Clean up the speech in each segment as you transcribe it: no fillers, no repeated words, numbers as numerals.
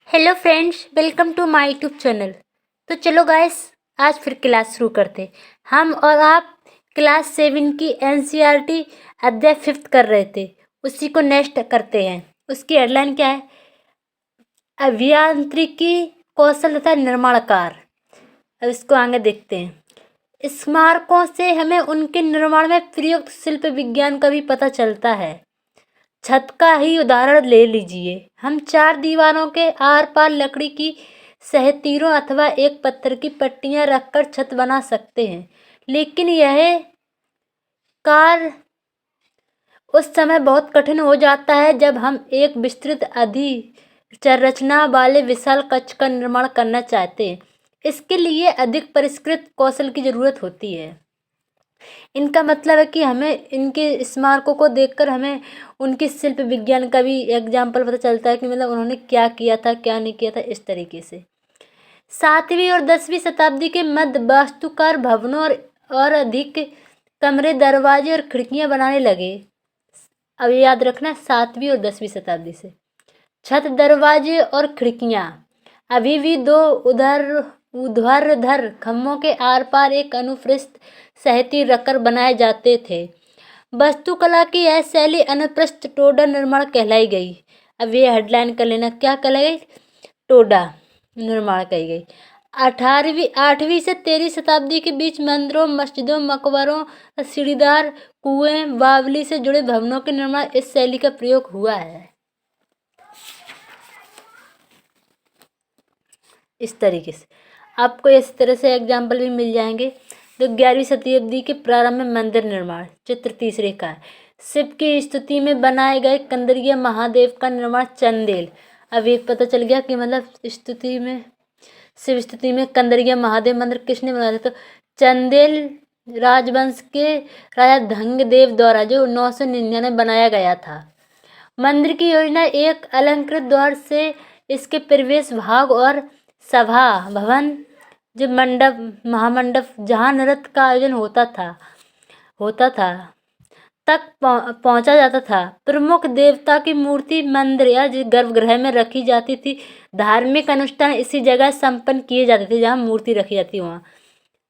Hello friends, welcome to my YouTube channel. तो चलो guys, आज फिर क्लास शुरू करते। हम और आप क्लास 7 की एनसीईआरटी अध्याय 5 कर रहे थे, उसी को नेक्स्ट करते हैं। उसकी हेडलाइन क्या है? अभियांत्रिकी कौशल तथा निर्माण कार्य। अब इसको आगे देखते हैं। स्मारकों से हमें उनके निर्माण में प्रयुक्त शिल्प विज्ञान का भी पता चलता है। छत का ही उदाहरण ले लीजिए। हम 4 दीवारों के आर पार लकड़ी की सहतीरों अथवा एक पत्थर की पट्टियां रखकर छत बना सकते हैं, लेकिन यह कार्य उस समय बहुत कठिन हो जाता है जब हम एक विस्तृत अधिचरचना वाले विशाल कक्ष का निर्माण करना चाहते हैं। इसके लिए अधिक परिष्कृत कौशल की जरूरत होती है। इनका मतलब है कि हमें इनके स्मारकों को देखकर हमें उनके शिल्प विज्ञान का भी एग्जाम्पल पता चलता है कि मतलब उन्होंने क्या किया था, क्या नहीं किया था, इस तरीके से। 7वीं और 10वीं शताब्दी के मध्य वास्तुकार भवनों और अधिक कमरे, दरवाजे और खिड़कियां बनाने लगे। अब याद रखना, 7वीं और 10वीं शताब्दी से छत, दरवाजे और खिड़कियां अभी भी दो ऊर्ध्वाधर खंभों के आर पार एक अनुप्रस्थ सहती रखकर बनाए जाते थे। वास्तुकला की यह शैली अनुप्रस्थ टोडा निर्माण कहलाई गई। अब ये हेडलाइन कर लेना, क्या कहलाई गई? टोडा निर्माण कही गई। 8वीं से 13वीं शताब्दी के बीच मंदिरों, मस्जिदों, मकबरों, सीढ़ीदार कुएं, बावली से जुड़े भवनों के निर्माण इस शैली का प्रयोग हुआ है। इस तरीके से आपको इस तरह से एग्जाम्पल भी मिल जाएंगे। तो 11वीं शताब्दी के प्रारंभ में मंदिर निर्माण, चित्र तीसरे का है। शिव की स्तुति में बनाए गए कंदरीय महादेव का निर्माण चंदेल। अब ये पता चल गया कि मतलब स्तुति में, शिव स्तुति में कंदरीय महादेव मंदिर किसने बनाया था? तो चंदेल राजवंश के राजा धंगदेव द्वारा, जो 999 बनाया गया था। मंदिर की योजना एक अलंकृत द्वार से इसके प्रवेश भाग और सभा भवन, जो मंडप, महामंडप, जहाँ नृत्य का आयोजन होता था तक पहुंचा जाता था। प्रमुख देवता की मूर्ति मंदिर या गर्भगृह में रखी जाती थी। धार्मिक अनुष्ठान इसी जगह संपन्न किए जाते थे जहाँ मूर्ति रखी जाती वहाँ,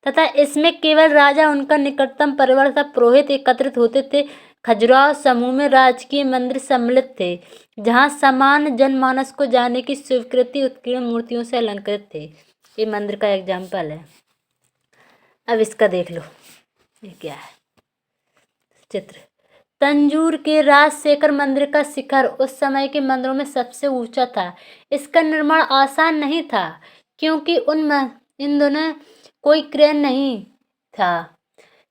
तथा इसमें केवल राजा, उनका निकटतम परिवार तथा पुरोहित एकत्रित होते थे। खजुराहो समूह में राजकीय मंदिर सम्मिलित थे, जहाँ समान जनमानस को जाने की स्वीकृति उत्कीर्ण मूर्तियों से अलंकृत थे। ये मंदिर का एग्जाम्पल है। अब इसका देख लो, ये क्या है चित्र। तंजूर के राजशेखर मंदिर का शिखर उस समय के मंदिरों में सबसे ऊंचा था। इसका निर्माण आसान नहीं था, क्योंकि इन दोनों कोई क्रेन नहीं था।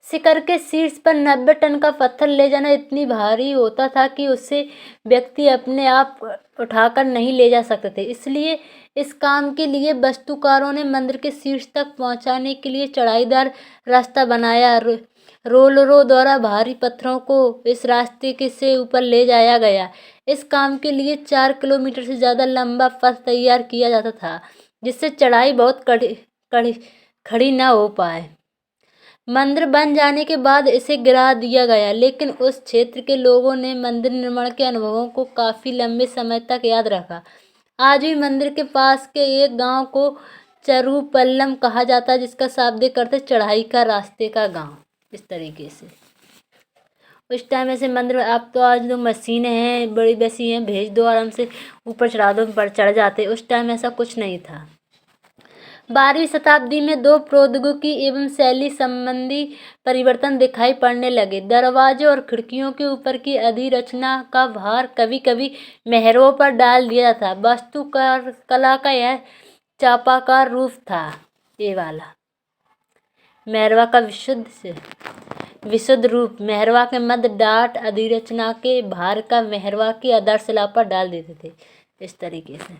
शिखर के शीर्ष पर 90 टन का पत्थर ले जाना इतनी भारी होता था कि उसे व्यक्ति अपने आप उठाकर नहीं ले जा सकते थे। इसलिए इस काम के लिए वास्तुकारों ने मंदिर के शीर्ष तक पहुंचाने के लिए चढ़ाईदार रास्ता बनाया। रोलरों द्वारा भारी पत्थरों को इस रास्ते के से ऊपर ले जाया गया। इस काम के लिए 4 किलोमीटर से ज़्यादा लंबा पथ तैयार किया जाता था, जिससे चढ़ाई बहुत खड़ी न हो पाए। मंदिर बन जाने के बाद इसे गिरा दिया गया, लेकिन उस क्षेत्र के लोगों ने मंदिर निर्माण के अनुभवों को काफ़ी लंबे समय तक याद रखा। आज भी मंदिर के पास के एक गांव को चरूपल्लम कहा जाता है, जिसका शाब्दिक अर्थ है चढ़ाई का रास्ते का गांव। इस तरीके से उस टाइम ऐसे मंदिर, आप तो आज जो मशीनें हैं बड़ी वैसी हैं, भेज दो आराम से, ऊपर चढ़ा दो, पर चढ़ जाते। उस टाइम ऐसा कुछ नहीं था। 12वीं शताब्दी में दो प्रौद्योगिकी एवं शैली संबंधी परिवर्तन दिखाई पड़ने लगे। दरवाजे और खिड़कियों के ऊपर की अधिरचना का भार कभी कभी मेहरों पर डाल दिया था। वास्तुकला का यह चापाकार रूप था। ये वाला मेहरवा का विशुद्ध रूप, मेहरवा के मध्य डाट अधिरचना के भार का मेहरवा की आधारशिला पर डाल देते थे। इस तरीके से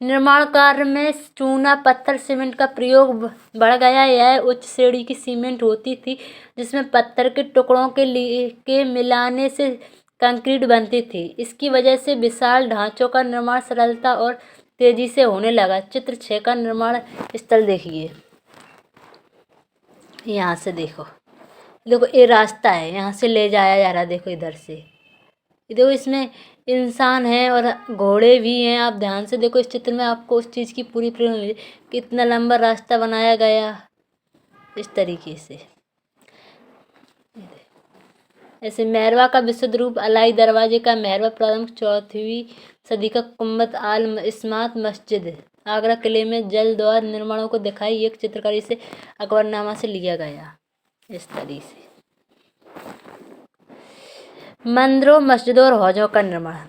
निर्माण कार्य में चूना, पत्थर, सीमेंट का प्रयोग बढ़ गया। यह उच्च श्रेणी की सीमेंट होती थी, जिसमें पत्थर के टुकड़ों के मिलाने से कंक्रीट बनती थी। इसकी वजह से विशाल ढांचों का निर्माण सरलता और तेजी से होने लगा। चित्र 6 का निर्माण स्थल देखिए। यहाँ से देखो ये रास्ता है, यहाँ से ले जाया जा रहा है। देखो इधर से, देखो इसमें इंसान हैं और घोड़े भी हैं। आप ध्यान से देखो इस चित्र में, आपको उस चीज़ की पूरी प्रेरणा मिलेगी। कितना लंबा रास्ता बनाया गया इस तरीके से। ऐसे मेहरवा का विशुद्ध रूप अलाई दरवाजे का मेहरवा प्रारंभ 4वीं सदी का कुम्बत आल इस्मात मस्जिद आगरा किले में जल द्वार निर्माणों को दिखाई एक चित्रकारी से अकबरनामा से लिया गया इस तरीके से। मंदिरों, मस्जिदों और हौजों का निर्माण।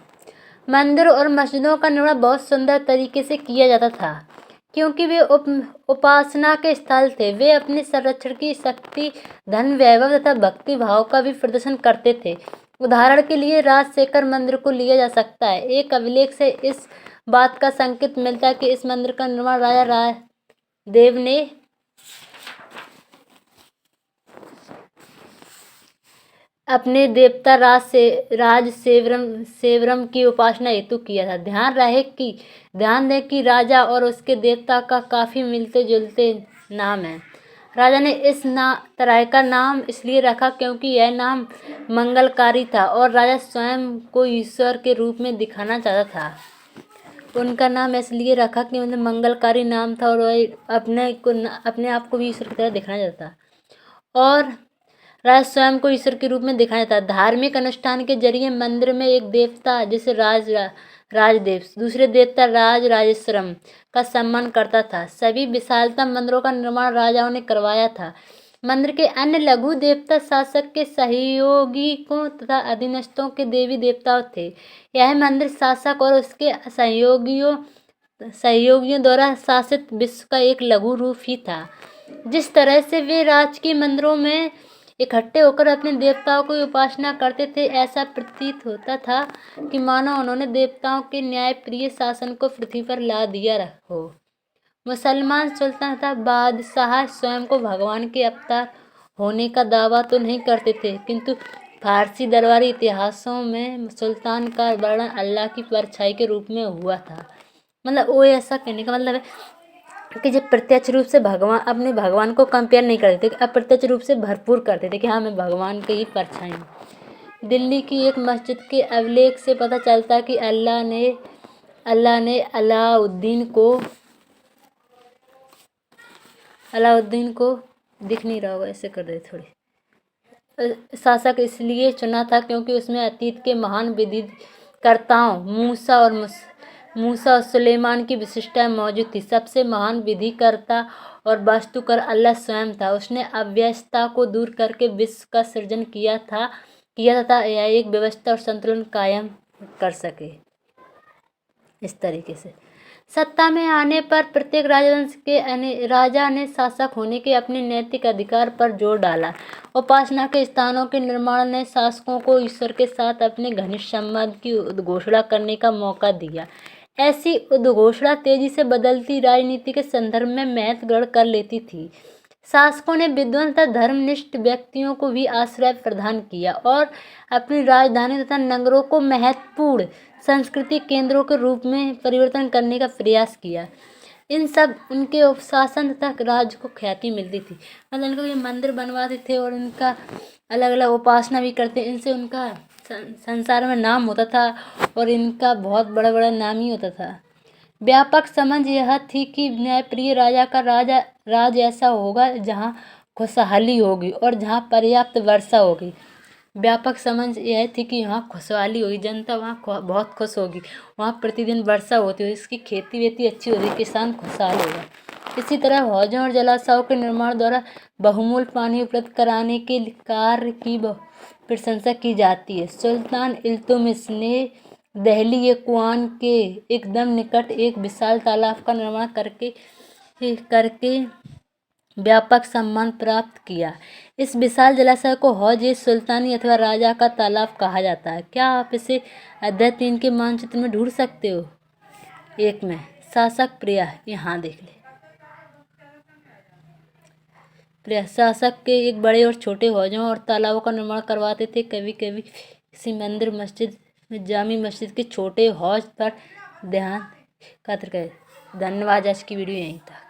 मंदिरों और मस्जिदों का निर्माण बहुत सुंदर तरीके से किया जाता था, क्योंकि वे उपासना के स्थल थे। वे अपने संरक्षण की शक्ति, धन, वैभव तथा भक्ति भाव का भी प्रदर्शन करते थे। उदाहरण के लिए राजशेखर मंदिर को लिया जा सकता है। एक अभिलेख से इस बात का संकेत मिलता है कि इस मंदिर का निर्माण राजा राजदेव ने अपने देवता राज सेवरम की उपासना हेतु किया था। ध्यान दें कि राजा और उसके देवता का काफ़ी मिलते जुलते नाम है। राजा ने इस तरह का नाम इसलिए रखा क्योंकि यह नाम मंगलकारी था और राजा स्वयं को ईश्वर के रूप में दिखाना चाहता था। उनका नाम इसलिए रखा कि उन्हें मंगलकारी नाम था और वह अपने आप को भी ईश्वर की तरह दिखाना चाहता था और राजा स्वयं को ईश्वर के रूप में दिखाया जाता है। धार्मिक अनुष्ठान के जरिए मंदिर में एक देवता जैसे राजदेव, दूसरे देवता राजेश्वरम का सम्मान करता था। सभी विशालता मंदिरों का निर्माण राजाओं ने करवाया था। मंदिर के अन्य लघु देवता शासक के सहयोगियों तथा अधीनस्थों के देवी देवता थे। यह मंदिर शासक और उसके सहयोगियों द्वारा शासित विश्व का एक लघु रूप ही था। जिस तरह से वे राजकीय मंदिरों में इकट्ठे होकर अपने देवताओं की उपासना करते थे, ऐसा प्रतीत होता था कि मानो उन्होंने देवताओं के न्यायप्रिय शासन को पृथ्वी पर ला दिया हो। मुसलमान सुल्तान तथा बादशाह स्वयं को भगवान के अवतार होने का दावा तो नहीं करते थे, किंतु फारसी दरबारी इतिहासों में सुल्तान का वर्णन अल्लाह की परछाई के रूप में हुआ था। मतलब वो ऐसा कहने का मतलब है कि जब प्रत्यक्ष रूप से अपने भगवान को कंपेयर नहीं करते थे, अप्रत्यक्ष रूप से भरपूर करते थे कि हाँ मैं भगवान की ही परछाई हूँ। दिल्ली की एक मस्जिद के अभिलेख से पता चलता है कि अल्लाह ने अलाउद्दीन को दिख नहीं रहा होगा, ऐसे कर दे थोड़ी, शासक इसलिए चुना था क्योंकि उसमें अतीत के महान विधिकर्ताओं मूसा और सुलेमान की विशिष्टता मौजूद थी। सबसे महान विधिकर्ता और वास्तुकार अल्लाह स्वयं था। उसने अव्यवस्था को दूर करके विश्व का सृजन किया था तथा यह एक व्यवस्था और संतुलन कायम कर सके। इस तरीके से सत्ता में आने पर प्रत्येक राजवंश के राजा ने शासक होने के अपने नैतिक अधिकार पर जोर डाला। उपासना के स्थानों के निर्माण ने शासकों को ईश्वर के साथ अपने घनिष्ठ संबंध की उद्घोषणा करने का मौका दिया। ऐसी उद्घोषणा तेजी से बदलती राजनीति के संदर्भ में महत्व ग्रहण कर लेती थी। शासकों ने विद्वान तथा धर्मनिष्ठ व्यक्तियों को भी आश्रय प्रदान किया और अपनी राजधानी तथा नगरों को महत्वपूर्ण संस्कृति केंद्रों के रूप में परिवर्तन करने का प्रयास किया। इन सब उनके शासन तथा राज्य को ख्याति मिलती थी। मतलब इनको ये मंदिर बनवाते थे और इनका अलग अलग उपासना भी करते, इनसे उनका संसार में नाम होता था और इनका बहुत बड़ा बड़ा नाम ही होता था। व्यापक समझ यह थी कि न्यायप्रिय राजा का राज ऐसा होगा जहाँ खुशहाली होगी और जहाँ पर्याप्त वर्षा होगी। व्यापक समझ यह थी कि यहाँ खुशहाली होगी, जनता वहाँ बहुत खुश होगी, वहाँ प्रतिदिन वर्षा होती होगी, इसकी खेती वेती अच्छी होगी, किसान खुशहाल होगा। इसी तरह हौजों और जलाशयों के निर्माण द्वारा बहुमूल्य पानी उपलब्ध कराने के कार्य की प्रशंसा की जाती है। सुल्तान इल्तुतमिश ने दहली कुआन के एकदम निकट एक विशाल तालाब का निर्माण करके व्यापक सम्मान प्राप्त किया। इस विशाल जलाशय को हौज सुल्तानी अथवा राजा का तालाब कहा जाता है। क्या आप इसे अध्याय 3 के मानचित्र में ढूंढ सकते हो? 1 में शासक प्रिया, यहाँ देख ले। प्रिया शासक के एक बड़े और छोटे हौजों और तालाबों का निर्माण करवाते थे। कभी कभी किसी मंदिर मस्जिद में जामी मस्जिद के छोटे हौज पर ध्यान एकत्र करें। धन्यवाद। आज की वीडियो यहीं था।